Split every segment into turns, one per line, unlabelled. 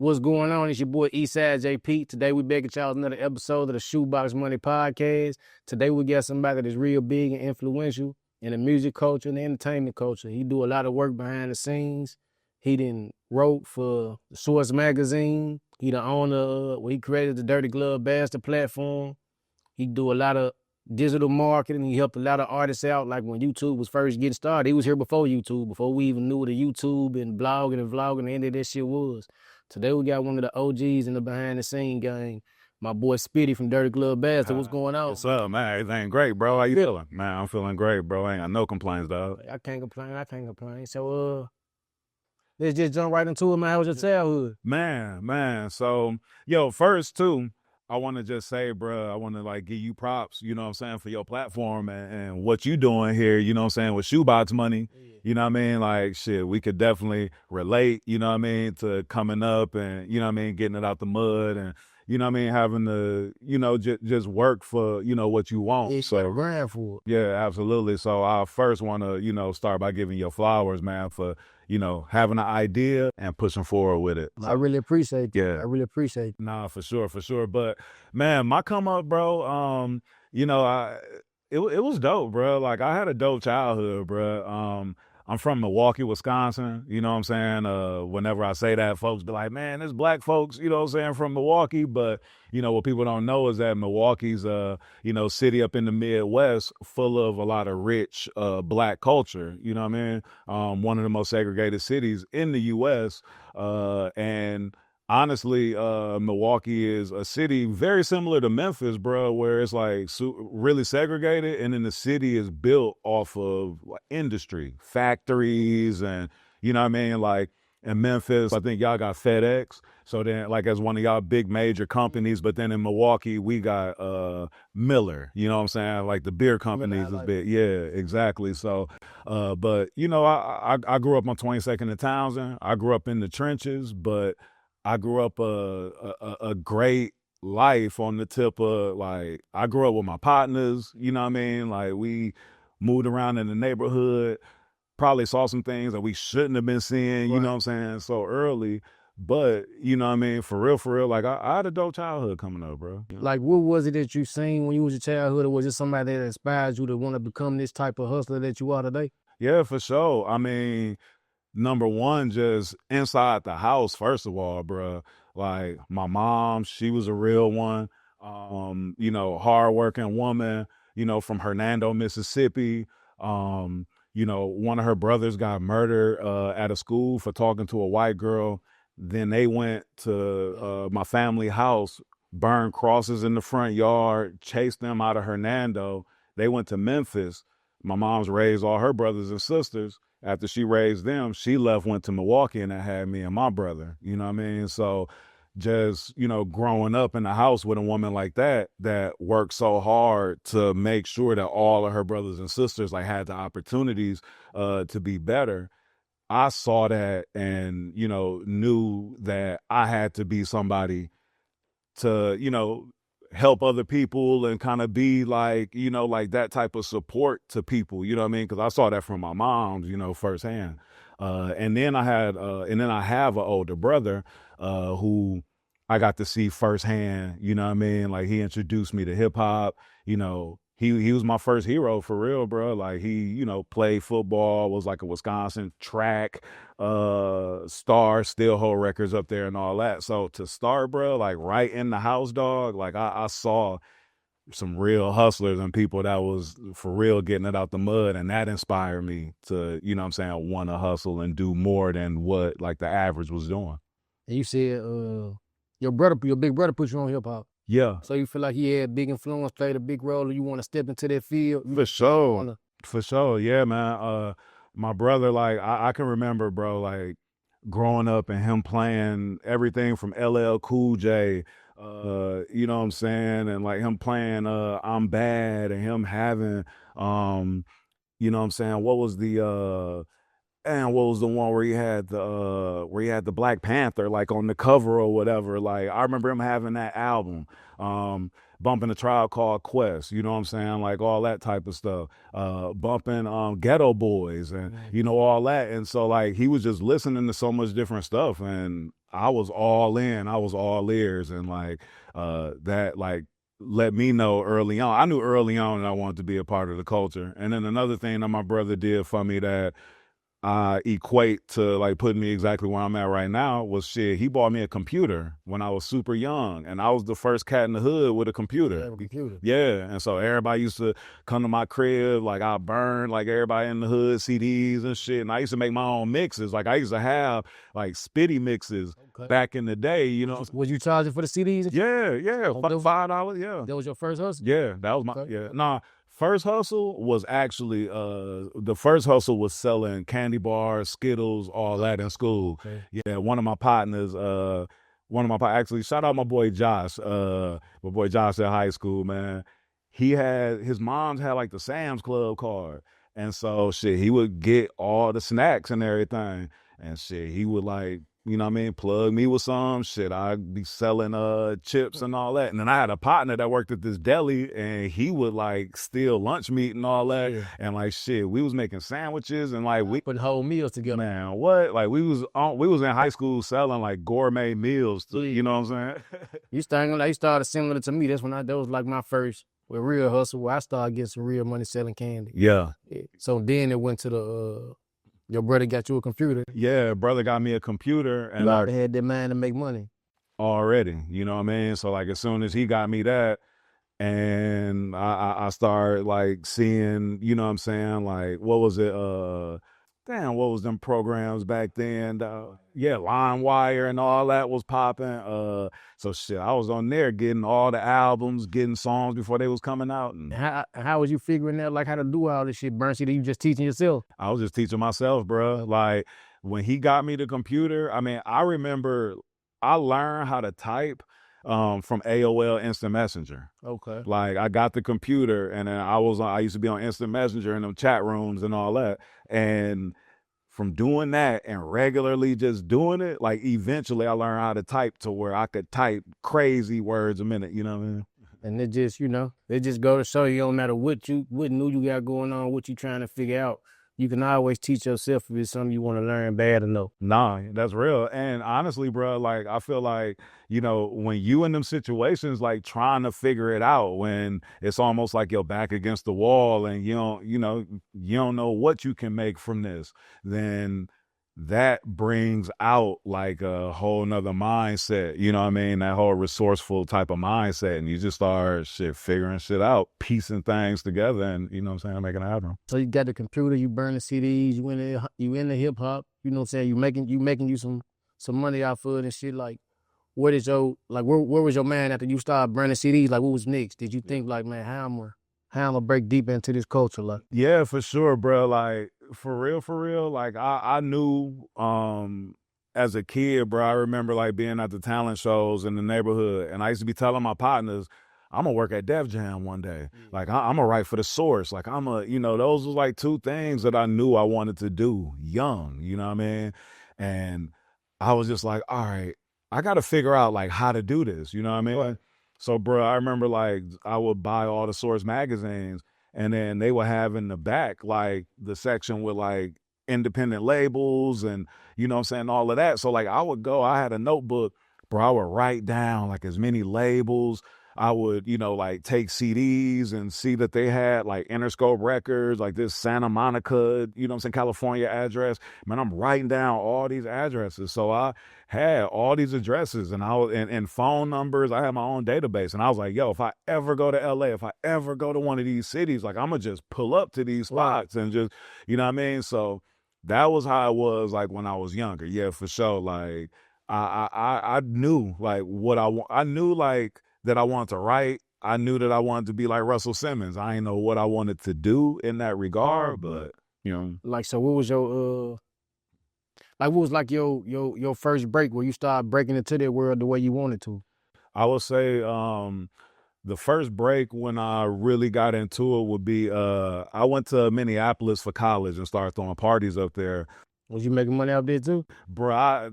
What's going on? It's your boy Eastside JP. Today we back at y'all another episode of the Shoebox Money Podcast. Today we got somebody that's real big and influential in the music culture and the entertainment culture. He do a lot of work behind the scenes. He done wrote for the Source magazine. He the owner, he created the Dirty Glove Bastard platform. He do a lot of digital marketing. He helped a lot of artists out, like when YouTube was first getting started. He was here before YouTube, before we even knew what a YouTube and blogging and vlogging and any of that shit was. Today we got one of the OGs in the behind the scene game. My boy Spitty from Dirty Glove Bastard. What's going on?
What's up, man? Everything great, bro. How you feeling? Man, I'm feeling great, bro. I ain't got no complaints, dog.
I can't complain. So let's just jump right into it, man. How was your childhood?
Man. So, first too, I want to just say, bro, I want to like give you props, you know what I'm saying, for your platform and what you doing here, you know what I'm saying, with Shoebox Money. Yeah. You know what I mean? Like, shit, we could definitely relate, you know what I mean, to coming up and, you know what I mean, getting it out the mud and, you know what I mean, having to, just work for, what you want.
Yeah,
so
grind for it.
Yeah, absolutely. So I first want to, start by giving you flowers, man, for, having an idea and pushing forward with it.
I really appreciate it.
Yeah.
I really appreciate it.
Nah, for sure. But man, my come up, bro, it was dope, bro. Like I had a dope childhood, bro. I'm from Milwaukee, Wisconsin. You know what I'm saying? Whenever I say that, folks be like, man, there's black folks, you know what I'm saying, from Milwaukee. But, what people don't know is that Milwaukee's city up in the Midwest full of a lot of rich black culture. You know what I mean? One of the most segregated cities in the US. And honestly, Milwaukee is a city very similar to Memphis, bro, where it's like really segregated. And then the city is built off of industry, factories, and you know what I mean? Like in Memphis, I think y'all got FedEx. So then like as one of y'all big major companies, but then in Milwaukee, we got Miller, you know what I'm saying? Like the beer companies is big. Yeah, exactly. So, but I grew up on 22nd and Townsend. I grew up in the trenches, but I grew up a great life on the tip of like, I grew up with my partners, you know what I mean? Like we moved around in the neighborhood, probably saw some things that we shouldn't have been seeing, you know what I'm saying, so early. But, you know what I mean, for real, like I had a dope childhood coming up, bro. You know?
Like what was it that you seen when you was a childhood, or was it somebody that inspired you to want to become this type of hustler that you are today?
Yeah, for sure. I mean, number one, just inside the house, first of all, bro. Like my mom, she was a real one. Hardworking woman, from Hernando, Mississippi. One of her brothers got murdered at a school for talking to a white girl. Then they went to my family house, burned crosses in the front yard, chased them out of Hernando. They went to Memphis. My mom's raised all her brothers and sisters. After she raised them, she left, went to Milwaukee, and that had me and my brother. You know what I mean? So just, growing up in the house with a woman like that worked so hard to make sure that all of her brothers and sisters like had the opportunities to be better. I saw that and, knew that I had to be somebody to, help other people and kind of be like, like that type of support to people, you know what I mean? Because I saw that from my mom's, firsthand. And then I have an older brother who I got to see firsthand, you know what I mean? Like he introduced me to hip hop, he was my first hero for real, bro. Like he, played football, was like a Wisconsin track star, still hold records up there and all that. So to start, bro, like right in the house, dog, like I saw some real hustlers and people that was for real getting it out the mud, and that inspired me to, want to hustle and do more than what like the average was doing.
And you said your big brother put you on hip hop.
Yeah.
So you feel like he had big influence, played a big role, or you want to step into that field?
For sure. Yeah, man. My brother, like, I can remember, bro, like, growing up and him playing everything from LL Cool J, you know what I'm saying? And, like, him playing I'm Bad and him having, you know what I'm saying? What was the one where he had the Black Panther like on the cover or whatever? Like I remember him having that album. bumping a Tribe Called Quest, you know what I'm saying? Like all that type of stuff. Bumping Ghetto Boys and, you know, all that. And so like he was just listening to so much different stuff, and I was all in. I was all ears, and like that like let me know early on. I knew early on that I wanted to be a part of the culture. And then another thing that my brother did for me that I equate to like putting me exactly where I'm at right now was shit. He bought me a computer when I was super young, and I was the first cat in the hood with a computer. Yeah, and so everybody used to come to my crib, like I burned like everybody in the hood CDs and shit. And I used to make my own mixes. Like I used to have like Spitty mixes back in the day. You know,
was you charging for the CDs?
Yeah, $5. Yeah,
that was your first hustle.
Yeah, that was my First hustle was actually the first hustle was selling candy bars, Skittles, all that in school. Okay. Yeah, one of my partners, actually shout out my boy Josh. My boy Josh at high school, man. His mom's had like the Sam's Club card. And so shit, he would get all the snacks and everything. And shit, he would like, you know what I mean, plug me with some shit. I'd be selling chips and all that. And then I had a partner that worked at this deli, and he would like steal lunch meat and all that. Yeah. And like shit, we was making sandwiches and like we
putting whole meals together.
Man, what? Like we was in high school selling like gourmet meals. You know what I'm saying?
You started similar to me. That was like my first real hustle where I started getting some real money selling candy.
Yeah.
So then it went to the your brother got you a computer.
Yeah, brother got me a computer, and
I had that mind to make money
already. You know what I mean? So like as soon as he got me that, and I started like seeing, you know what I'm saying, like what was it? What was them programs back then? Yeah, LimeWire and all that was popping. So shit, I was on there getting all the albums, getting songs before they was coming out. And
how was you figuring out like how to do all this shit, Berncy? You just teaching yourself?
I was just teaching myself, bro. Like when he got me the computer, I mean, I remember I learned how to type from AOL Instant Messenger.
Okay.
Like I got the computer, and then I used to be on Instant Messenger in them chat rooms and all that. And from doing that and regularly just doing it, like eventually I learned how to type to where I could type crazy words a minute, you know what I mean?
And it just go to show you, don't matter what new you got going on, what you trying to figure out, you can always teach yourself if it's something you want to learn bad enough.
Nah, that's real. And honestly, bro, like I feel like, you know, when you in them situations, like trying to figure it out, when it's almost like you're back against the wall and you don't know what you can make from this, then that brings out like a whole nother mindset, you know what I mean? That whole resourceful type of mindset. And you just start figuring shit out, piecing things together, and you know what I'm saying, making an album.
So you got the computer, you burn the CDs, you in the hip hop, you know what I'm saying? You making you some money off of it and shit. Like where was your man after you started burning CDs? Like what was next? Did you think like, man, how I'm gonna break deep into this culture? Like,
yeah, for sure, bro. Like for real. Like I knew as a kid, bro. I remember like being at the talent shows in the neighborhood, and I used to be telling my partners, I'm gonna work at Def Jam one day. Like I'm gonna write for The Source. Like those was like two things that I knew I wanted to do young. You know what I mean? And I was just like, all right, I got to figure out like how to do this. You know what I mean? Right. So, bro, I remember like I would buy all the Source magazines, and then they would have in the back like the section with like independent labels and, you know what I'm saying, all of that. So like I had a notebook, bro, I would write down like as many labels. I would, like take CDs and see that they had like Interscope Records, like this Santa Monica, you know what I'm saying, California address. Man, I'm writing down all these addresses. So I had all these addresses and phone numbers. I had my own database. And I was like, yo, if I ever go to LA, if I ever go to one of these cities, like I'm going to just pull up to these spots and just, you know what I mean? So that was how it was like when I was younger. Yeah, for sure. Like I knew like I knew like that I wanted to write. I knew that I wanted to be like Russell Simmons. I didn't know what I wanted to do in that regard, but
Like, so what was your what was like your first break where you started breaking into that world the way you wanted to?
I would say the first break when I really got into it would be I went to Minneapolis for college and started throwing parties up there.
Was you making money out there too?
Bro,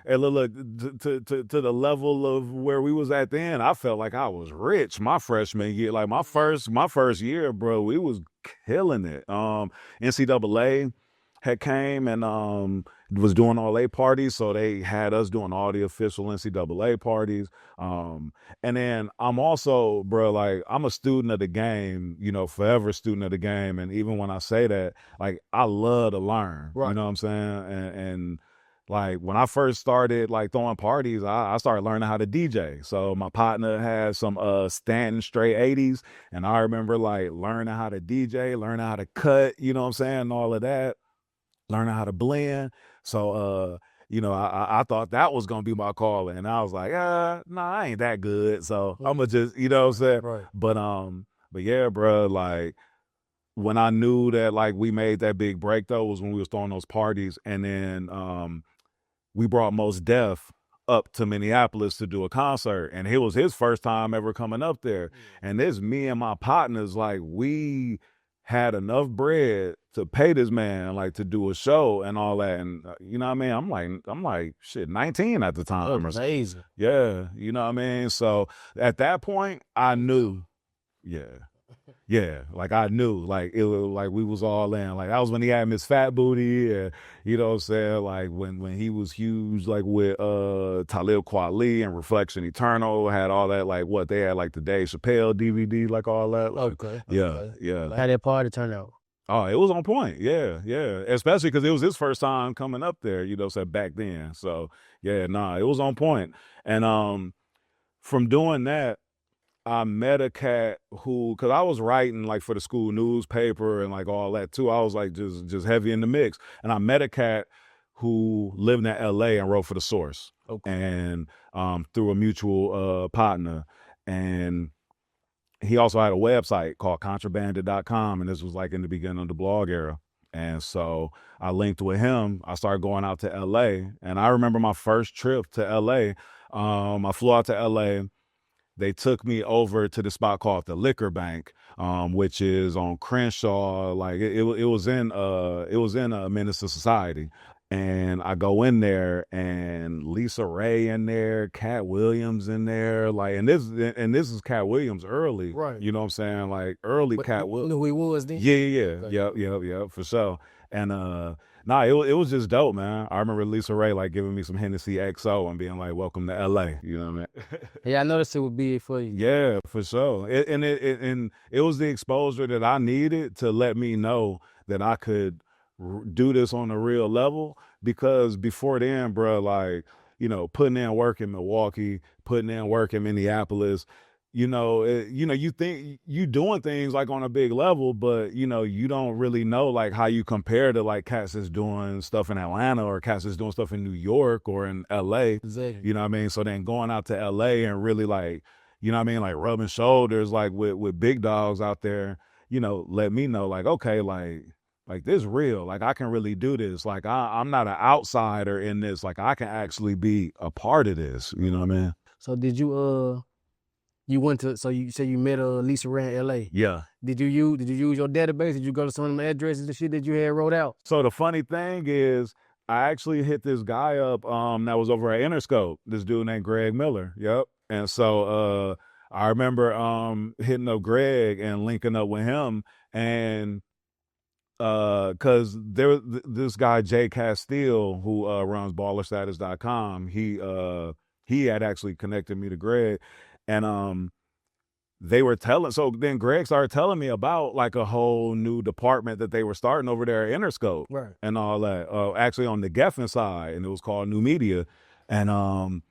And look, to the level of where we was at then, I felt like I was rich my freshman year. Like my first year, bro, we was killing it. NCAA had came and was doing all A parties, so they had us doing all the official NCAA parties. And then I'm also, bro, like I'm a student of the game, you know, forever student of the game. And even when I say that, like I love to learn,
Right.
you know what I'm saying? And like when I first started like throwing parties, I started learning how to DJ. So my partner had some Stanton straight 80s, and I remember like learning how to DJ, learning how to cut, you know what I'm saying, and all of that, learning how to blend. So you know, I thought that was gonna be my calling, and I was like, nah, I ain't that good. So I'm gonna just, you know what I'm saying?
Right.
But yeah, bro, like when I knew that like we made that big break though was when we was throwing those parties, and then we brought Mos Def up to Minneapolis to do a concert, and it was his first time ever coming up there. And this, me and my partners, like we had enough bread to pay this man like to do a show and all that. And you know what I mean? I'm like shit, 19 at the time.
Amazing.
Yeah, you know what I mean? So at that point, I knew, yeah, like I knew, like it was like we was all in. Like that was when he had Miss Fat Booty, and you know what I'm saying, like when he was huge, like with Talib Kweli and Reflection Eternal, had all that, like what they had, like the Dave Chappelle DVD, like all that. Like,
Okay.
Yeah.
How that party turn out?
Oh, it was on point. Yeah. Especially because it was his first time coming up there, you know, so back then. So yeah, it was on point. And from doing that, I met a cat who, cause I was writing like for the school newspaper and like all that too. I was like just heavy in the mix. And I met a cat who lived in LA and wrote for The Source.
Okay.
And through a mutual partner. And he also had a website called contrabanded.com. And this was like in the beginning of the blog era. And so I linked with him. I started going out to LA. And I remember my first trip to LA. I flew out to LA. They took me over to the spot called the Liquor Bank, which is on Crenshaw. Like it was in Menace to Society. And I go in there, and Lisa Ray in there, Cat Williams in there, like, and this is Cat Williams early,
right?
You know what I'm saying, like early Cat Williams.
Knew who he was then?
Yeah, okay. Yep, for sure. And it was just dope, man. I remember Lisa Ray like giving me some Hennessy XO and being like, "Welcome to LA," you know what I mean?
Yeah, I noticed it would be for you.
Yeah, for sure. It was the exposure that I needed to let me know that I could do this on a real level, because before then, bro, like, you know, putting in work in Milwaukee, putting in work in Minneapolis, you know, you think you doing things like on a big level, but you know, you don't really know like how you compare to like cats that's doing stuff in Atlanta or cats that's doing stuff in New York or in LA.
Exactly.
You know what I mean? So then going out to LA and really like, you know what I mean, like rubbing shoulders like with big dogs out there, you know, let me know like, okay, like this real, like I can really do this. Like I'm not an outsider in this. Like I can actually be a part of this. You know what I mean?
So did you you went to, so you said you met Lisa Ray in LA.
Yeah.
Did you use your database? Did you go to some of them addresses and shit that you had wrote out?
So the funny thing is, I actually hit this guy up that was over at Interscope, this dude named Greg Miller. Yep. And so I remember hitting up Greg and linking up with him, and because this guy Jay Castile, who runs ballerstatus.com, he had actually connected me to Greg, and they were so then Greg started telling me about like a whole new department that they were starting over there at Interscope,
right,
and all that, actually on the Geffen side, and it was called New Media. And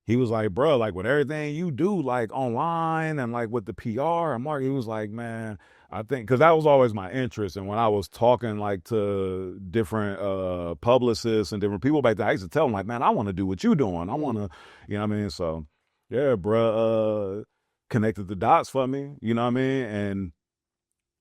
he was like, bro, like with everything you do like online and like with the PR and marketing, he was like, man, I think, because that was always my interest. And when I was talking like to different publicists and different people back then, I used to tell them like, man, I want to do what you doing. I want to, you know what I mean? So yeah, bro, connected the dots for me, you know what I mean? And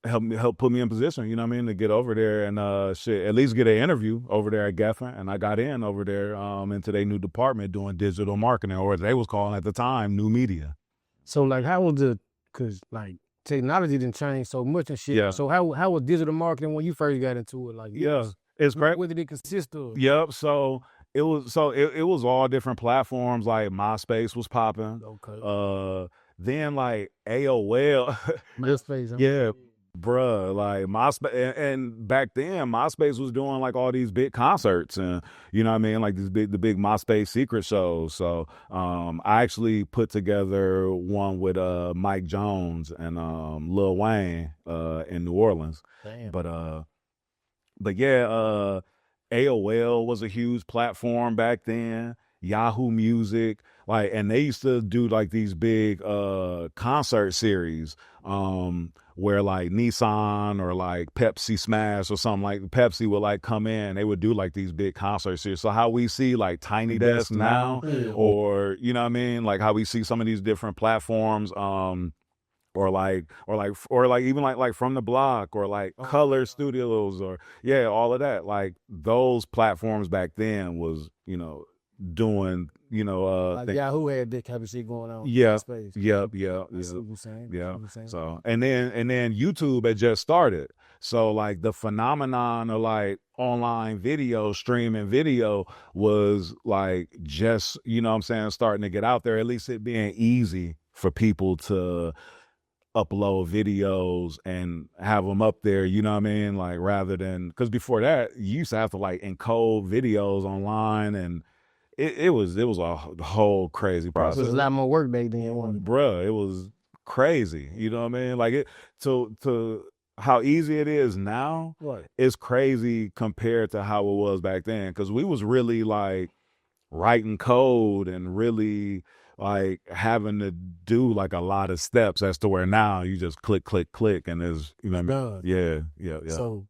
help put me in position, you know what I mean, to get over there and at least get an interview over there at Geffen. And I got in over there into their new department doing digital marketing, or they was calling at the time New Media.
So like how was because like technology didn't change so much and shit.
Yeah.
So how was digital marketing when you first got into it? Like
yeah, it's great.
What did it consist of?
Yep. So it was all different platforms. Like MySpace was popping.
Okay.
Then like AOL.
MySpace.
Yeah, bruh. Like MySpace, and back then MySpace was doing like all these big concerts, and you know what I mean, like the big MySpace secret shows. So I actually put together one with Mike Jones and Lil Wayne in New Orleans.
Damn.
But yeah, AOL was a huge platform back then. Yahoo Music, like, and they used to do like these big concert series where like Nissan or like Pepsi Smash or something, like Pepsi would like come in, they would do like these big concert series. So how we see like Tiny Desk now, or you know what I mean, like how we see some of these different platforms, or even like From the Block, or like Color Studios, or yeah, all of that. Like those platforms back then was, you know, doing, you know,
like Yahoo had that type of shit going on.
Yeah,
Space.
yeah. So and then YouTube had just started. So like the phenomenon of like online video, streaming video was like just, you know what I'm saying, starting to get out there, at least it being easy for people to upload videos and have them up there, you know what I mean? Like rather than, because before that, you used to have to like encode videos online, and it was a whole crazy process.
It was a lot more work back then,
bruh. It was crazy, you know what I mean? Like it to how easy it is now,
right,
it's crazy compared to how it was back then, because we was really like writing code and really like having to do like a lot of steps, as to where now you just click and there's, you know what I mean? Yeah.
So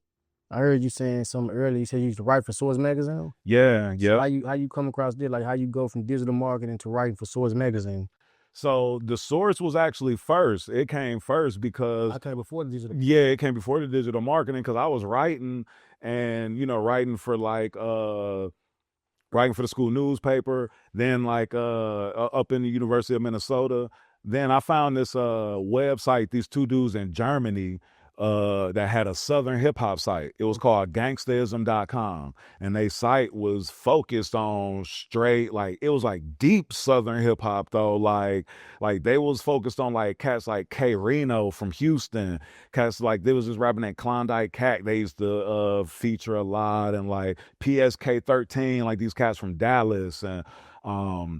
I heard you saying something earlier. You said you used to write for Source Magazine.
Yeah.
So how you come across this? Like how you go from digital marketing to writing for Source Magazine?
So the Source was actually first. It came first because
I came before the digital.
Yeah, it came before the digital marketing, because I was writing, and you know, writing for like writing for the school newspaper, then like up in the University of Minnesota. Then I found this website, these two dudes in Germany that had a Southern hip hop site. It was called gangstaism.com. And they site was focused on straight, like it was like deep Southern hip hop though. Like they was focused on like cats like K Reno from Houston. Cats like, there was this rapper named Klondike Cat. They used to feature a lot, and like PSK 13, like these cats from Dallas. And I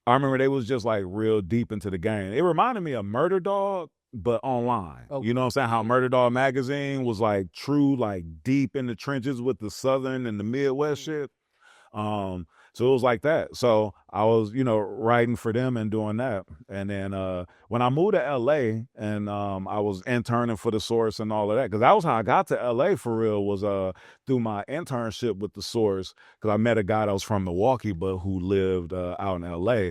remember they was just like real deep into the game. It reminded me of Murder Dog, but online.
Okay.
You know what I'm saying? How Murder Dog magazine was like true, like deep in the trenches with the Southern and the Midwest shit. So it was like that. So I was, you know, writing for them and doing that. And then when I moved to LA, and I was interning for the Source and all of that, because that was how I got to LA for real, was through my internship with the Source, because I met a guy that was from Milwaukee but who lived out in LA.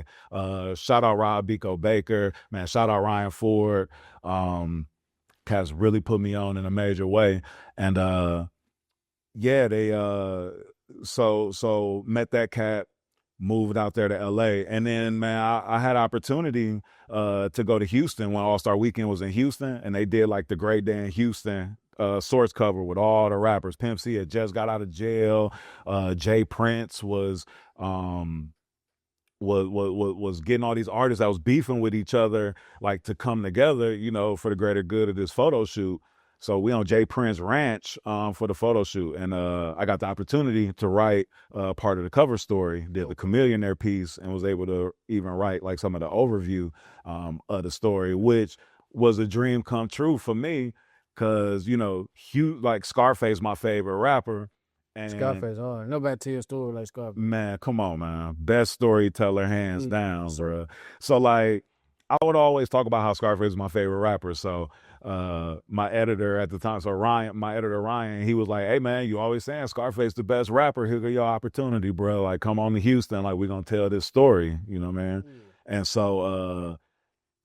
Shout out Rob Biko Baker, man, shout out Ryan Ford. Cats really put me on in a major way. And yeah, they so met that cat, moved out there to LA. And then, man, I had opportunity to go to Houston when All-Star Weekend was in Houston, and they did like the Great Day in Houston Source cover with all the rappers. Pimp C had just got out of jail. Jay Prince was getting all these artists that was beefing with each other, like to come together, you know, for the greater good of this photo shoot. So we on Jay Prince Ranch for the photo shoot, and I got the opportunity to write part of the cover story, did the Chameleonaire piece, and was able to even write like some of the overview of the story, which was a dream come true for me, because, you know, like Scarface, my favorite rapper. And
Scarface hard. Nobody tell a story like Scarface.
Man, come on, man. Best storyteller, hands down, bro. So like, I would always talk about how Scarface is my favorite rapper. So my editor at the time, my editor Ryan, he was like, "Hey man, you always saying Scarface the best rapper. Here go your opportunity, bro. Like, come on to Houston. Like, we're gonna tell this story, you know, man." And so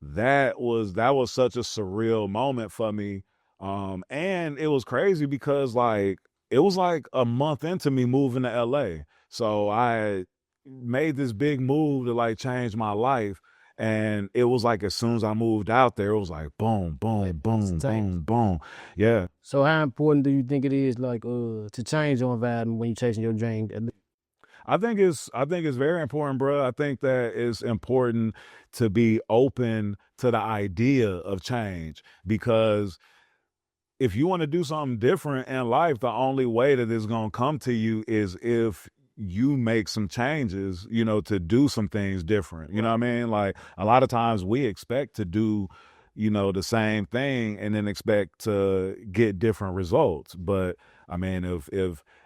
that was such a surreal moment for me. And it was crazy because like it was like a month into me moving to LA. So I made this big move to like change my life. And it was like, as soon as I moved out there, it was like boom, boom, boom, boom, boom. Yeah.
So how important do you think it is, like, to change your environment when you're chasing your dream?
I think it's very important, bro. I think that it's important to be open to the idea of change, because if you want to do something different in life, the only way that it's going to come to you is if you make some changes, to do some things different. You know what I mean? Like, a lot of times we expect to do, the same thing and then expect to get different results. But I mean,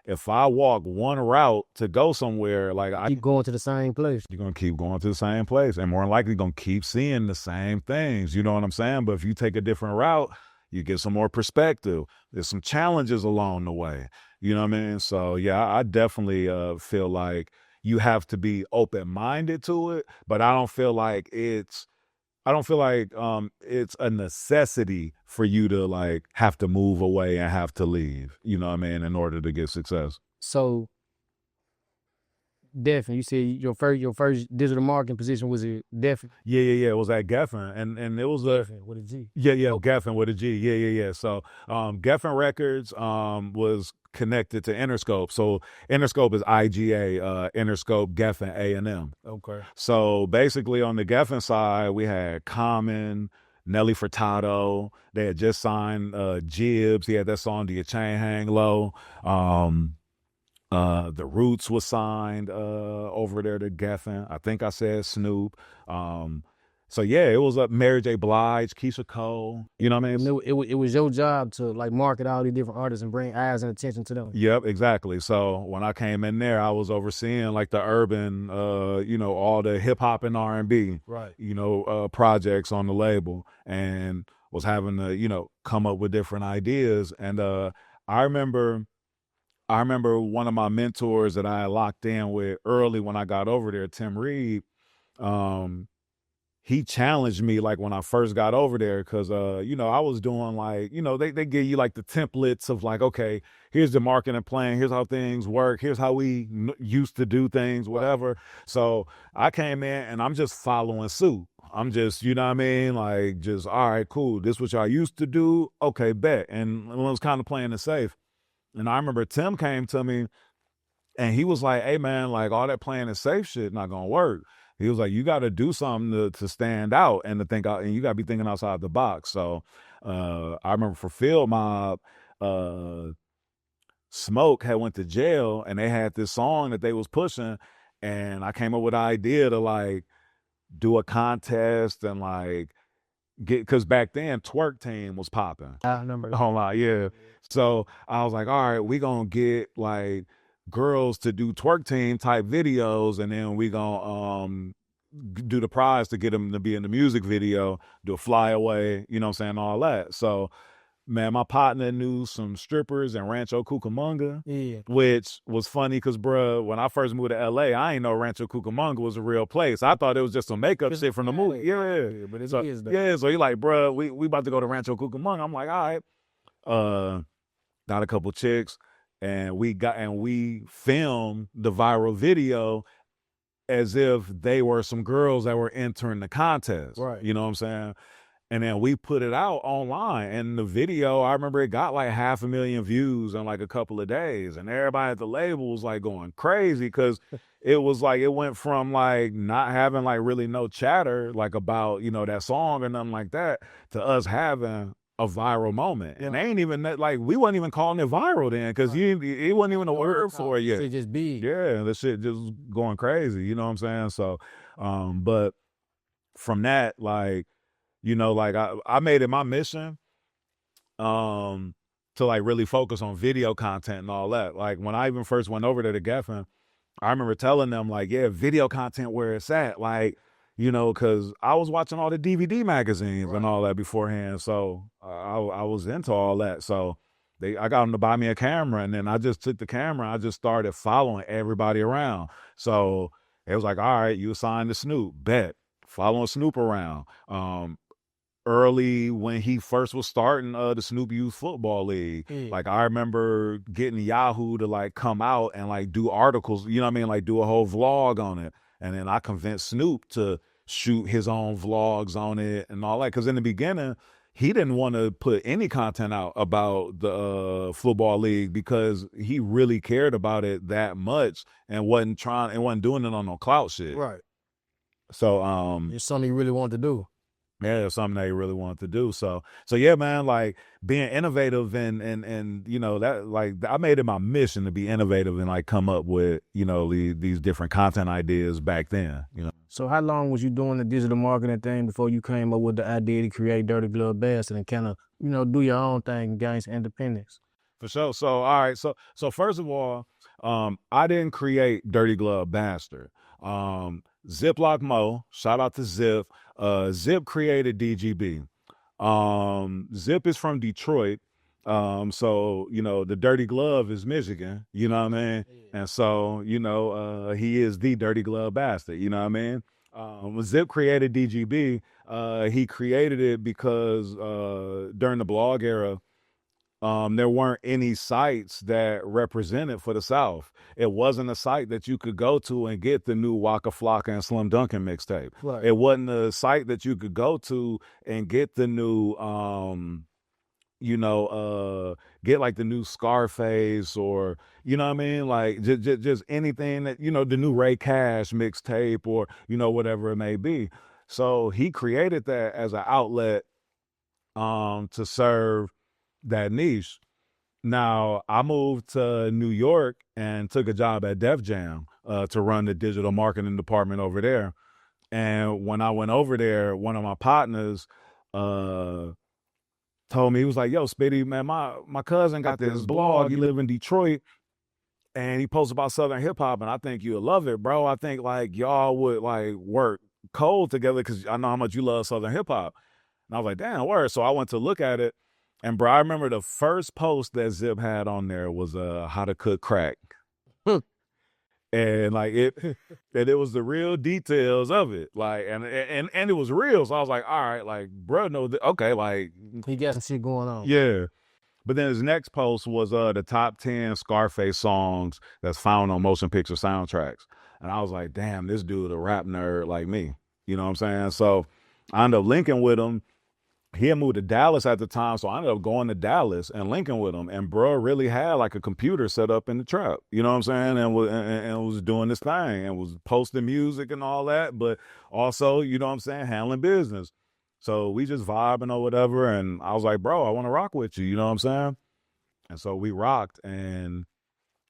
if I walk one route to go somewhere, like, I
keep going to the same place.
You're going to keep going to the same place, and more than likely going to keep seeing the same things. You know what I'm saying? But if you take a different route, you get some more perspective. There's some challenges along the way. You know what I mean? So, yeah, I definitely feel like you have to be open-minded to it, but I don't feel like it's a necessity for you to, like, have to move away and have to leave, you know what I mean, in order to get success.
So, Geffen, you said your first digital marketing position was at Geffen?
Yeah. It was at Geffen, and it was
Geffen with a G.
Yeah, Geffen with a G. Yeah. So, Geffen Records was connected to Interscope. So Interscope is IGA, Interscope, Geffen, A&M.
Okay.
So basically on the Geffen side, we had Common, Nelly Furtado. They had just signed Jibbs. He had that song, Do Your Chain Hang Low. The Roots was signed over there to Geffen. I think I said Snoop. So yeah, it was Mary J. Blige, Keisha Cole. You know what I mean?
It was your job to, like, market all these different artists and bring eyes and attention to them.
Yep, exactly. So when I came in there, I was overseeing, like, the urban, all the hip hop and R&B,
right,
projects on the label, and was having to, come up with different ideas. And I remember one of my mentors that I locked in with early when I got over there, Tim Reed. He challenged me, like, when I first got over there, because I was doing, like, they give you, like, the templates of, like, okay, here's the marketing plan, here's how things work, here's how we used to do things, whatever. So I came in and I'm just following suit. I'm just, you know what I mean, like, just, all right, cool, this is what y'all used to do, okay, bet. And I was kind of playing it safe. And I remember Tim came to me and he was like, hey man, like, all that playing it safe shit not gonna work. He was like, you got to do something to stand out and to think out, and you got to be thinking outside the box. So I remember for Field Mob, Smoke had went to jail, and they had this song that they was pushing, and I came up with an idea to, like, do a contest and, like, because back then Twerk Team was popping.
I remember.
Online, yeah. So I was like, all right, we gonna get, like, girls to do Twerk Team type videos, and then we gonna do the prize to get them to be in the music video, do a flyaway, you know what I'm saying, all that. So, man, my partner knew some strippers in Rancho Cucamonga, which was funny because, bruh, when I first moved to LA, I ain't know Rancho Cucamonga was a real place. I thought it was just some makeup shit from the movie. Yeah,
but it
so,
is though.
Yeah, so he like, bruh, we about to go to Rancho Cucamonga. I'm like, all right. Got a couple chicks. And we filmed the viral video as if they were some girls that were entering the contest.
Right.
You know what I'm saying? And then we put it out online. And the video, I remember it got like 500,000 views in like a couple of days. And everybody at the label was like going crazy because it was like, it went from like not having like really no chatter like about, that song or nothing like that, to us having a viral moment. And they ain't even like, we wasn't even calling it viral then, because it wasn't even a word for it yet.
It just big.
Yeah, the shit just going crazy, you know what I'm saying? So but from that, like, like I made it my mission to like really focus on video content and all that. Like when I even first went over there to Geffen, I remember telling them like, yeah, video content where it's at, like, because I was watching all the DVD magazines and all that beforehand. So I was into all that. So I got them to buy me a camera, and then I just took the camera and I just started following everybody around. So it was like, all right, you assigned to Snoop, bet. Following Snoop around. Early when he first was starting the Snoop Youth Football League. Like I remember getting Yahoo to like come out and like do articles, you know what I mean? Like do a whole vlog on it. And then I convinced Snoop to shoot his own vlogs on it and all that. Because in the beginning, he didn't want to put any content out about the football league because he really cared about it that much and wasn't doing it on no clout shit.
Right.
So
It's something he really wanted to do.
yeah, it's something that he really wanted to do. So yeah, man, like being innovative and you know, that like I made it my mission to be innovative and like come up with, you know, these different content ideas back then, you know.
So how long was you doing the digital marketing thing before you came up with the idea to create Dirty Glove Bastard and kind of, you know, do your own thing and gain some independence?
For sure. So all right, so first of all, I didn't create Dirty Glove Bastard. Ziploc Mo, shout out to Zip. Zip created DGB. Zip is from Detroit. So, you know, the Dirty Glove is Michigan, you know what I mean? Yeah. And so, you know, he is the Dirty Glove Bastard, you know what I mean? Zip created DGB. He created it because during the blog era, there weren't any sites that represented for the South. It wasn't a site that you could go to and get the new Waka Flocka and Slim Duncan mixtape. Right. It wasn't a site that you could go to and get the new, you know, get like the new Scarface or, you know what I mean? Like just anything that, you know, the new Ray Cash mixtape or, you know, whatever it may be. So he created that as an outlet to serve that niche. Now I moved to New York and took a job at Def Jam to run the digital marketing department over there. And when I went over there, one of my partners told me, he was like, yo, Spitty, man, my cousin got this blog. He live in Detroit and he posts about Southern hip hop and I think you'll love it, bro. I think like y'all would like work cold together because I know how much you love Southern hip hop. And I was like, damn, word. So I went to look at it. And bro, I remember the first post that Zip had on there was how to cook crack. And like it was the real details of it. Like and it was real. So I was like, all right, like, bro, no, okay, like
he got some shit going on.
Yeah. But then his next post was the top 10 Scarface songs that's found on motion picture soundtracks. And I was like, damn, this dude a rap nerd like me. You know what I'm saying? So I ended up linking with him. He had moved to Dallas at the time, so I ended up going to Dallas and linking with him. And bro really had like a computer set up in the trap, you know what I'm saying? And was doing this thing and was posting music and all that, but also, you know what I'm saying, handling business. So we just vibing or whatever. And I was like, bro, I want to rock with you, you know what I'm saying? And so we rocked. And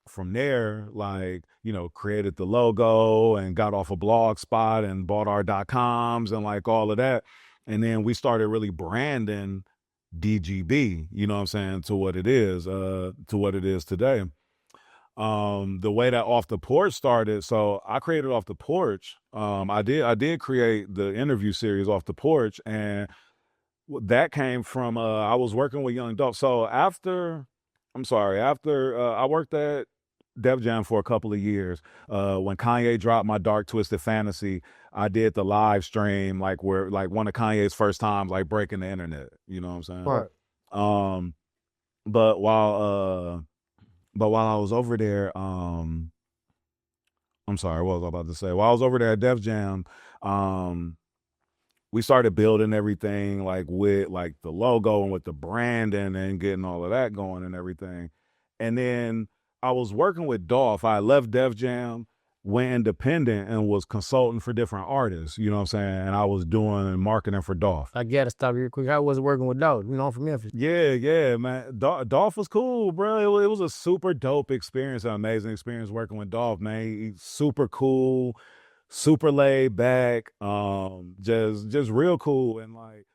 from there, like, you know, created the logo and got off a blog spot and bought our .coms and like all of that. And then we started really branding DGB, you know what I'm saying, to what it is today. The way that Off the Porch started, so I created Off the Porch. I did create the interview series Off the Porch, and that came from I was working with Young Dolph. So after I worked at Def Jam for a couple of years. When Kanye dropped My Dark Twisted Fantasy, I did the live stream, like where like one of Kanye's first times like breaking the internet. You know what I'm saying?
Right.
But while I was over there, I'm sorry, what was I about to say? While I was over there at Def Jam, we started building everything like with like the logo and with the branding and getting all of that going and everything. And then I was working with Dolph. I left Def Jam, went independent, and was consulting for different artists. You know what I'm saying? And I was doing marketing for Dolph.
I gotta stop you real quick. I was working with Dolph. You know, I'm from Memphis.
Yeah, man. Dolph was cool, bro. It was a super dope experience, an amazing experience working with Dolph, man. He's super cool, super laid back, just real cool. And like,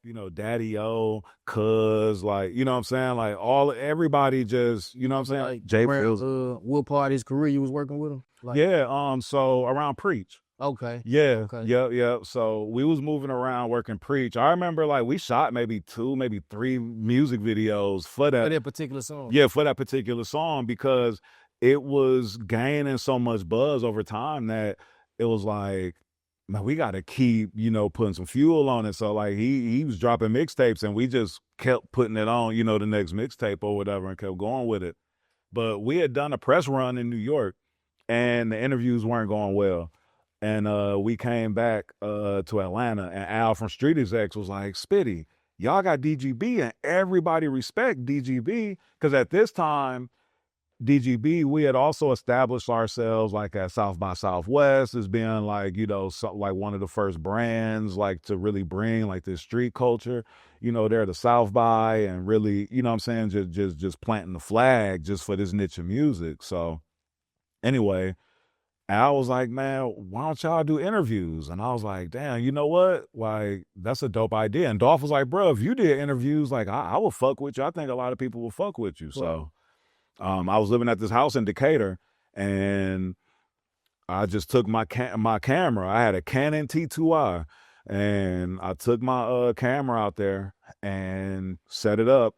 you know, Daddy O, Cuz, like, you know what I'm saying? Like everybody just, you know what I'm saying?
Like Jay what part of his career you was working with him? Like,
yeah, so around Preach.
Okay.
Yeah. Okay. Yep. So we was moving around working Preach. I remember like we shot maybe 2, maybe 3 music videos for that
particular song.
Yeah, for that particular song because it was gaining so much buzz over time that it was like, man, we got to keep, you know, putting some fuel on it. So like he was dropping mixtapes and we just kept putting it on, you know, the next mixtape or whatever and kept going with it. But we had done a press run in New York and the interviews weren't going well. And we came back to Atlanta and Al from Street Execs was like, Spitty, y'all got DGB, and everybody respect DGB, because at this time, DGB, we had also established ourselves like at South by Southwest as being like, you know, like one of the first brands like to really bring like this street culture, you know, there to South by, and really, you know what I'm saying, just planting the flag just for this niche of music. So anyway, I was like, man, why don't y'all do interviews? And I was like, damn, you know what? Like, that's a dope idea. And Dolph was like, bro, if you did interviews, like I would fuck with you. I think a lot of people will fuck with you. So I was living at this house in Decatur, and I just took my camera. I had a Canon T2i, and I took my camera out there and set it up.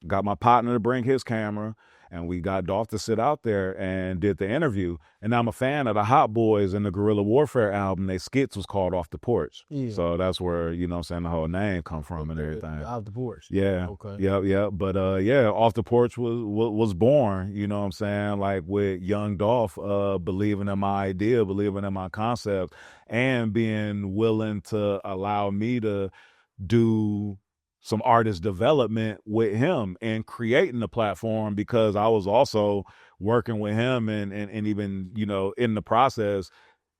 Got my partner to bring his camera, and we got Dolph to sit out there and did the interview. And I'm a fan of the Hot Boys and the Guerrilla Warfare album. Their skits was called Off The Porch. Yeah. So that's where, you know what I'm saying, the whole name come from and everything.
Off The Porch.
Yeah.
Okay.
Yep. But yeah, Off The Porch was born, you know what I'm saying, like with young Dolph believing in my idea, believing in my concept, and being willing to allow me to do some artist development with him and creating the platform, because I was also working with him and even, you know, in the process,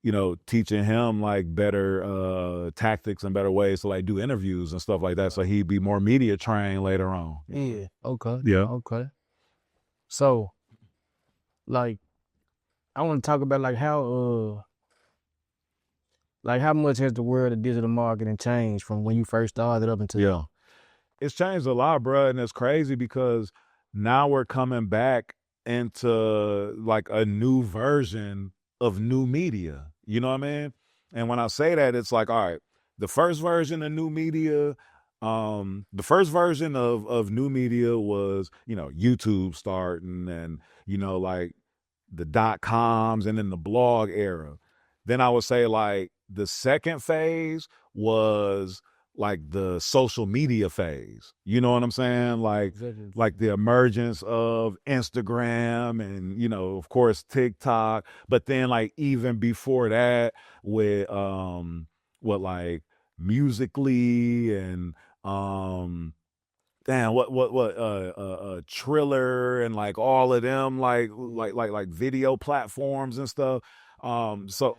you know, teaching him like better tactics and better ways to like do interviews and stuff like that. So he'd be more media trained later on.
Yeah. Okay.
Yeah.
Okay. So, like, I want to talk about like how much has the world of digital marketing changed from when you first started up until now?
It's changed a lot, bro, and it's crazy because now we're coming back into like a new version of new media. You know what I mean? And when I say that, it's like, all right, the first version of new media, the first version of new media was, you know, YouTube starting, and, you know, like the .coms, and then the blog era. Then I would say like the second phase was like the social media phase. You know what I'm saying? Like the emergence of Instagram and, you know, of course, TikTok. But then like even before that with like Musically and Triller and like all of them like video platforms and stuff. So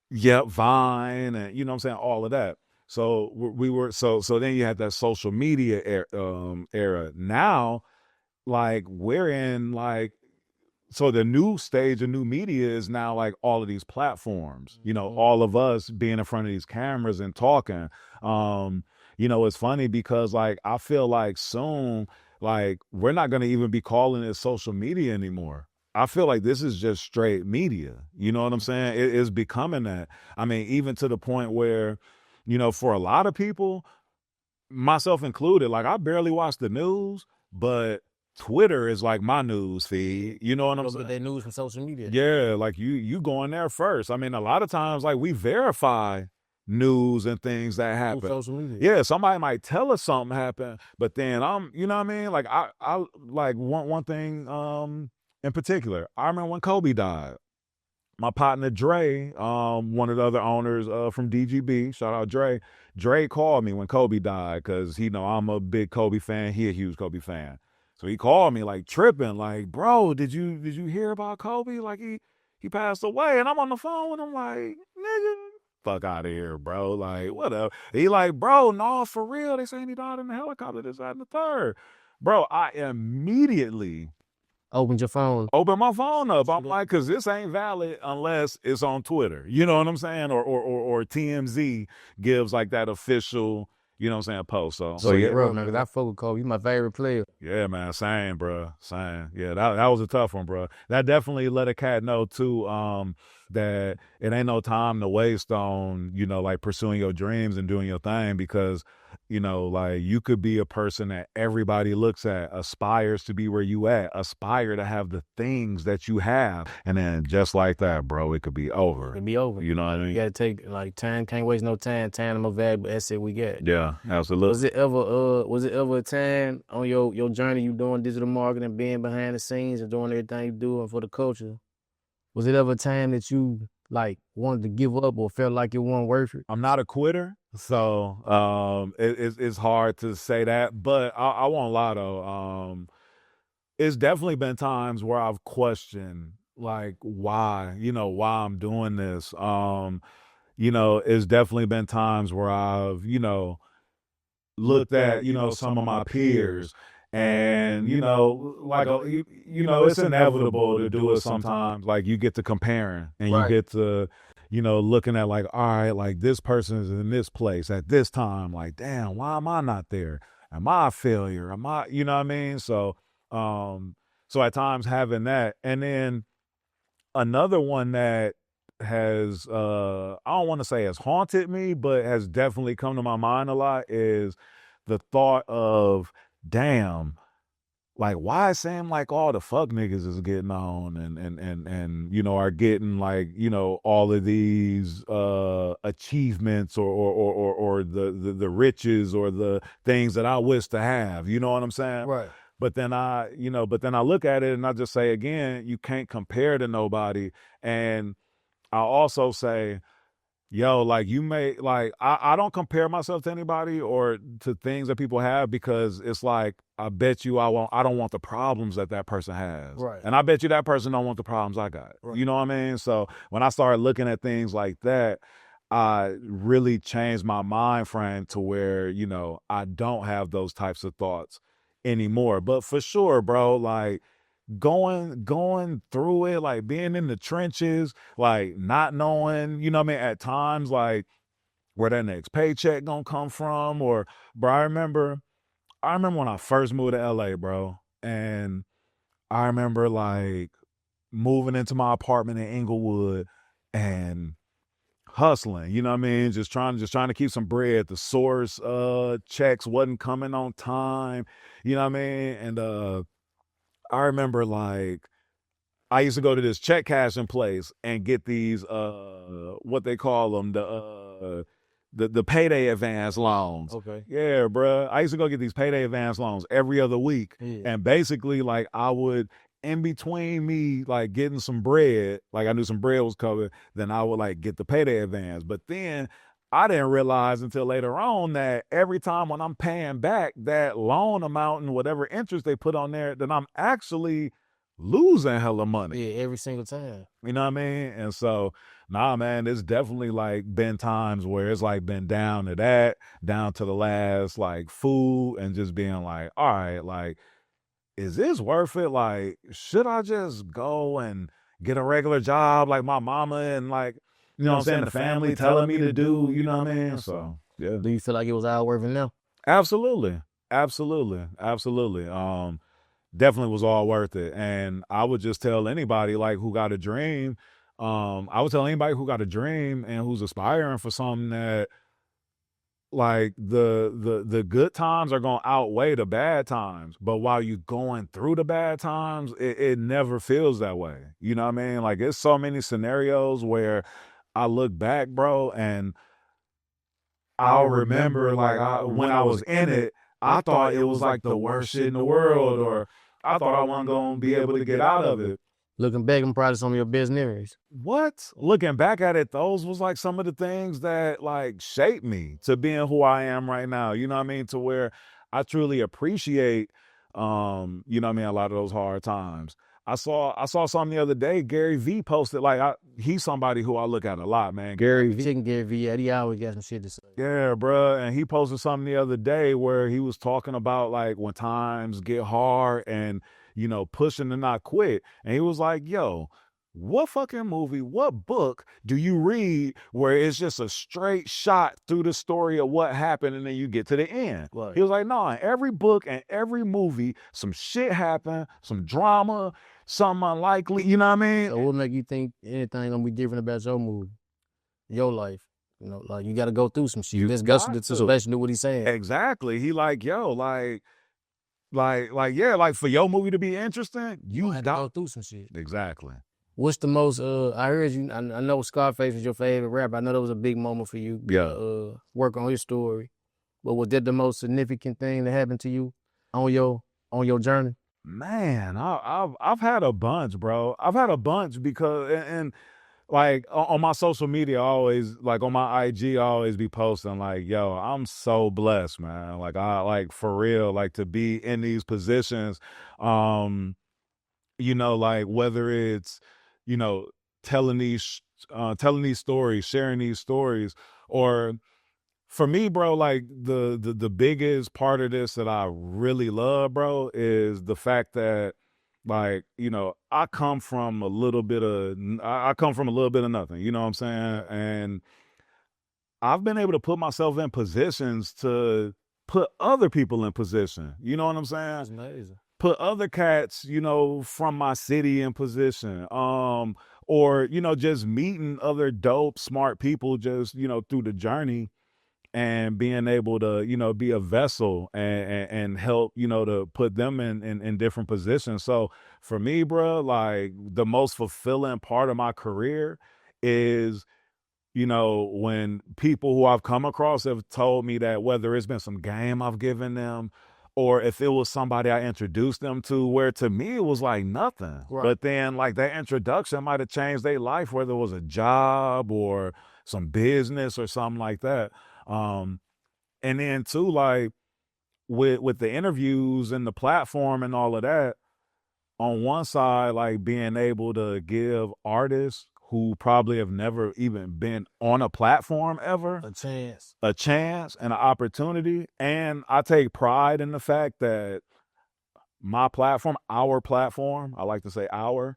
yeah, Vine, and you know what I'm saying, all of that. So we were so then you had that social media era. Now, like we're in like, so the new stage of new media is now like all of these platforms, you know, all of us being in front of these cameras and talking. You know, it's funny because like I feel like soon, like we're not going to even be calling it social media anymore. I feel like this is just straight media. You know what I'm saying? It is becoming that. I mean, even to the point where, you know, for a lot of people, myself included, like I barely watch the news, but Twitter is like my news feed. You know what I'm saying?
Get that news from social media.
Yeah, like you going there first. I mean, a lot of times, like we verify news and things that happen.
Social media.
Yeah, somebody might tell us something happened, but then you know what I mean? Like I like one thing in particular. I remember when Kobe died. My partner Dre, one of the other owners from DGB, shout out Dre. Dre called me when Kobe died because he know I'm a big Kobe fan. He a huge Kobe fan. So he called me like tripping, like, bro, did you hear about Kobe? Like he passed away. And I'm on the phone with him like, nigga, fuck out of here, bro. Like, whatever. He like, bro, no, for real. They saying he died in the helicopter, this, that, and the third. Bro, I immediately
open your phone.
Open my phone up. I'm like, because this ain't valid unless it's on Twitter. You know what I'm saying? Or TMZ gives like that official, you know what I'm saying, post. So
yeah, bro, man, because I fuck with Kobe. He's my favorite player.
Yeah, man, same, bro. Same. Yeah, that was a tough one, bro. That definitely let a cat know, too, that it ain't no time to waste on, you know, like pursuing your dreams and doing your thing, because, you know, like you could be a person that everybody looks at, aspires to be where you at, aspire to have the things that you have. And then just like that, bro, it could be over.
It could be over.
You know what I mean?
You got to take like time, can't waste no time. Time the most valuable asset we get.
Yeah, absolutely.
Was it ever a time on your journey you doing digital marketing, being behind the scenes and doing everything you doing for the culture? Was it ever a time that you like wanted to give up or felt like it wasn't worth it?
I'm not a quitter, so it's hard to say that. But I won't lie though. It's definitely been times where I've questioned like why I'm doing this. It's definitely been times where I've looked at some of my peers, and like it's inevitable to do it sometimes. Like you get to comparing, and you get to looking at like, all right, like this person is in this place at this time, like damn, why am I not there? Am I a failure? Am I, you know what I mean? So at times having that, and then another one that has I don't want to say has haunted me, but has definitely come to my mind a lot is the thought of, damn, like why it seem like all the fuck niggas is getting on and are getting like all of these achievements or the riches or the things that I wish to have. You know what I'm saying?
Right.
But then I look at it and I just say again, you can't compare to nobody. And I also say, yo, like you may like I don't compare myself to anybody or to things that people have, because it's like I bet you I don't want the problems that person has.
Right.
And I bet you that person don't want the problems I got.
Right.
You know what I mean? So when I started looking at things like that, I really changed my mind frame to where, I don't have those types of thoughts anymore. But for sure, bro, like going through it, like being in the trenches, like not knowing, at times like where that next paycheck gonna come from. Or bro, I remember when I first moved to LA, bro, and I remember like moving into my apartment in Inglewood and hustling, you know what I mean? Just trying to keep some bread. The source checks wasn't coming on time, you know what I mean? And I remember like I used to go to this check cashing place and get these what they call them, the payday advance loans.
Okay.
Yeah, bro. I used to go get these payday advance loans every other week.
Yeah.
And basically like I would, in between me like getting some bread, like I knew some bread was coming, then I would like get the payday advance. But then I didn't realize until later on that every time when I'm paying back that loan amount and whatever interest they put on there, then I'm actually losing hella money.
Yeah, every single time.
You know what I mean? And so, nah, man, it's definitely like been times where it's like been down to that, down to the last like food, and just being like, all right, like, is this worth it? Like, should I just go and get a regular job like my mama and like, you know what I'm saying, the family telling me to do, you know what I mean? So, yeah.
Do you feel like it was all worth it now?
Absolutely. Definitely was all worth it. And I would just tell anybody like who got a dream, I would tell anybody who got a dream and who's aspiring for something that like the good times are going to outweigh the bad times. But while you're going through the bad times, it never feels that way. You know what I mean? Like it's so many scenarios where I look back, bro, and I'll remember like when I was in it, I thought it was like the worst shit in the world, or I thought I wasn't going to be able to get out of it.
Looking back, I'm proud of some of your best memories.
What? Looking back at it, those was like some of the things that like shaped me to being who I am right now. You know what I mean? To where I truly appreciate, you know what I mean, a lot of those hard times. I saw something the other day. Gary V posted he's somebody who I look at a lot, man.
Gary V, yeah, he always got some shit to say.
Yeah, bro. And he posted something the other day where he was talking about like when times get hard and pushing to not quit. And he was like, yo, what fucking movie, what book do you read where it's just a straight shot through the story of what happened and then you get to the end?
Right.
He was like, no, in every book and every movie, some shit happened, some drama, something unlikely, you know what I mean?
So what make you think anything gonna be different about your movie, your life? Like you gotta go through some shit. Let's go to some special, do what he's saying.
Exactly. He like, yo, like, yeah, like for your movie to be interesting, you
have to go through some shit.
Exactly.
What's the most, I heard you, I know Scarface was your favorite rapper. I know that was a big moment for you.
Yeah.
Work on his story. But was that the most significant thing that happened to you on your journey?
Man, I've had a bunch, bro. I've had a bunch because, and like on my social media, I always like on my IG, I always be posting like, yo, I'm so blessed, man. Like I like for real, like to be in these positions, like whether it's, you know, telling these stories, sharing these stories, or for me, bro, like the biggest part of this that I really love, bro, is the fact that like, I come from a little bit of nothing, you know what I'm saying? And I've been able to put myself in positions to put other people in position. You know what I'm saying?
That's amazing.
Put other cats, from my city in position. Or, just meeting other dope, smart people just, through the journey and being able to, be a vessel and help, to put them in different positions. So for me, bro, like the most fulfilling part of my career is, when people who I've come across have told me that whether it's been some game I've given them or if it was somebody I introduced them to, where to me it was like nothing.
Right.
But then like that introduction might have changed their life, whether it was a job or some business or something like that. And then too, like with the interviews and the platform and all of that, on one side, like being able to give artists who probably have never even been on a platform ever
A chance.
and an opportunity. And I take pride in the fact that my platform, our platform, I like to say our,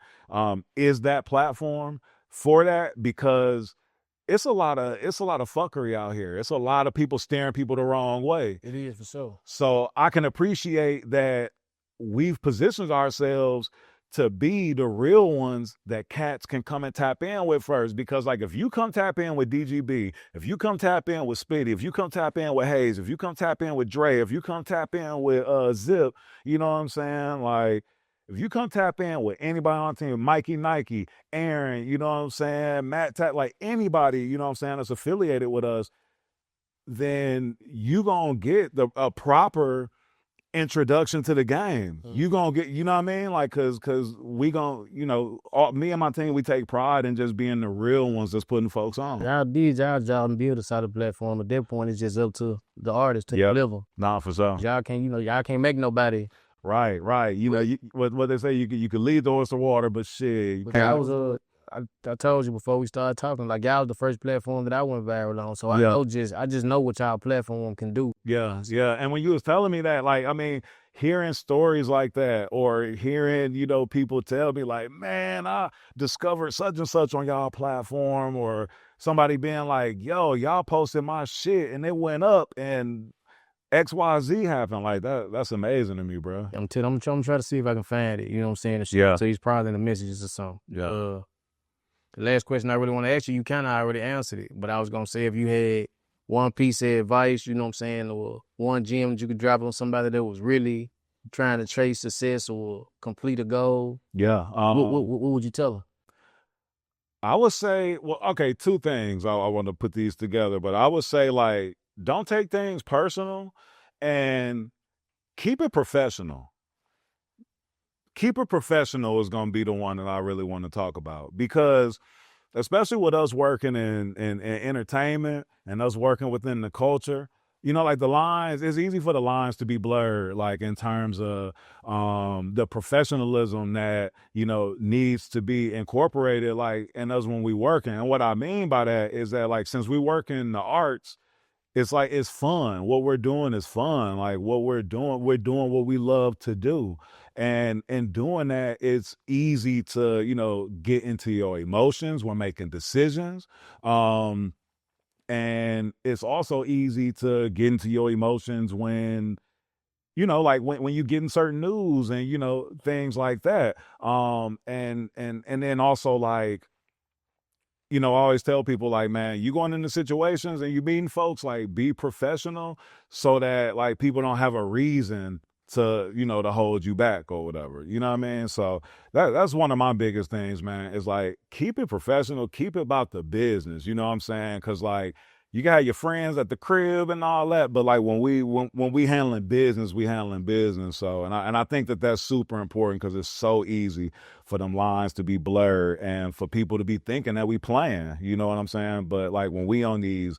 is that platform for that, because it's a lot of fuckery out here. It's a lot of people steering people the wrong way.
It is for sure.
So I can appreciate that we've positioned ourselves to be the real ones that cats can come and tap in with first. Because like if you come tap in with DGB, if you come tap in with Spitty, if you come tap in with Hayes, if you come tap in with Dre, if you come tap in with Zip, you know what I'm saying? Like if you come tap in with anybody on the team, Mikey Nike, Aaron, you know what I'm saying? Matt Tap, like anybody, you know what I'm saying, that's affiliated with us, then you gonna get a proper introduction to the game. You gonna get, you know what I mean? Like, cause we gonna, me and my team, we take pride in just being the real ones that's putting folks on.
Y'all did y'all job and build a solid platform. At that point, it's just up to the artist to deliver.
Nah, for sure.
Y'all can't make nobody.
Right. What they say, you can lead the horse to water, but shit.
I told you before we started talking, like y'all was the first platform that I went viral on. So I just know what y'all platform can do.
Yeah. And when you was telling me that, like, I mean, hearing stories like that, or hearing, people tell me like, man, I discovered such and such on y'all platform, or somebody being like, yo, y'all posted my shit and it went up and XYZ happened, like that. That's amazing to me, bro.
I'm trying to see if I can find it. You know what I'm saying? So he's probably in the messages or something.
Yeah.
The last question I really want to ask you kind of already answered it, but I was going to say if you had one piece of advice, you know what I'm saying, or one gem that you could drop on somebody that was really trying to chase success or complete a goal, what would you tell them?
I would say, well, okay, two things. I want to put these together, but I would say, like, don't take things personal and keep it professional. Keep it professional is going to be the one that I really want to talk about, because especially with us working in entertainment and us working within the culture, like the lines, it's easy for the lines to be blurred, like in terms of the professionalism that, needs to be incorporated, like in us when we working. And what I mean by that is that, like, since we work in the arts, it's like, it's fun. What we're doing is fun. Like we're doing what we love to do. And in doing that, it's easy to, get into your emotions when making decisions. And it's also easy to get into your emotions when, like when you get in certain news and, things like that. And then also, like, I always tell people, like, man, you going into situations and you meeting folks, like, be professional so that, like, people don't have a reason to, to hold you back or whatever. You know what I mean? So that's one of my biggest things, man, is like, keep it professional, keep it about the business. You know what I'm saying? Because, like, you got your friends at the crib and all that, but like when we handling business, we handling business. So, and I think that that's super important because it's so easy for them lines to be blurred and for people to be thinking that we playing, you know what I'm saying? But like when we on these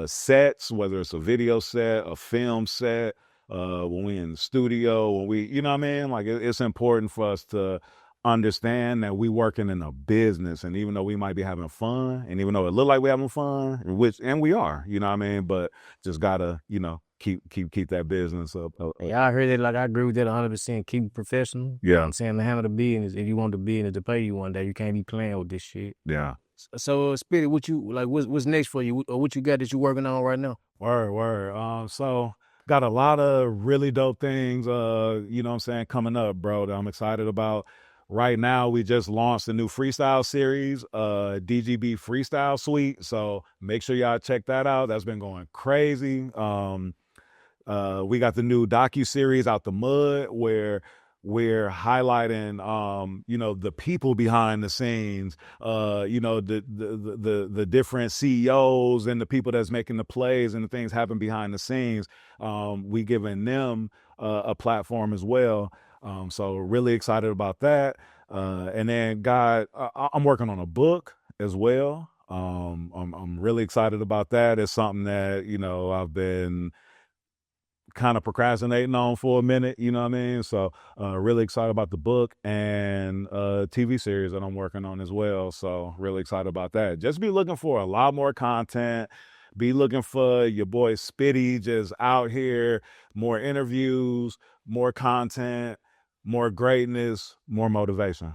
sets, whether it's a video set, a film set, when we in the studio, when we, you know what I mean? Like it's important for us to understand that we working in a business, and even though we might be having fun, and even though it look like we having fun, and we are, you know what I mean, but just gotta, you know, keep that business up.
Yeah, I heard that. Like, I agree with that 100%. Keep it professional.
Yeah.
I'm saying, to handle the business. If you want the business to pay you one day, you can't be playing with this shit.
Yeah.
So, Spitty, what's next for you, or what you got that you working on right now?
Word. So got a lot of really dope things, you know what I'm saying, coming up, bro, that I'm excited about. Right now, we just launched a new freestyle series, DGB Freestyle Suite. So make sure y'all check that out. That's been going crazy. We got the new docu-series Out the Mud, where we're highlighting, you know, the people behind the scenes, you know, the different CEOs and the people that's making the plays and the things happen behind the scenes. We giving them a platform as well. So really excited about that. And then I'm working on a book as well. I'm really excited about that. It's something that, you know, I've been kind of procrastinating on for a minute, you know what I mean? So really excited about the book and TV series that I'm working on as well. So really excited about that. Just be looking for a lot more content. Be looking for your boy Spitty just out here, more interviews, more content, more greatness, more motivation.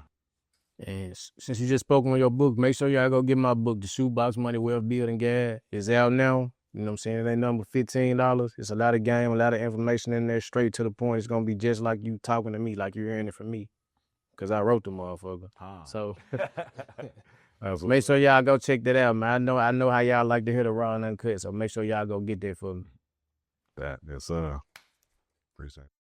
And since you just spoke on your book, make sure y'all go get my book, The Shoebox Money Wealth Building Guide. It's out now. You know what I'm saying? It ain't nothing but $15. It's a lot of game, a lot of information in there, straight to the point. It's gonna be just like you talking to me, like you're hearing it from me, because I wrote the motherfucker. So make sure y'all go check that out, man. I know how y'all like to hear the raw and uncut, so make sure y'all go get that for me.
Yes, appreciate it.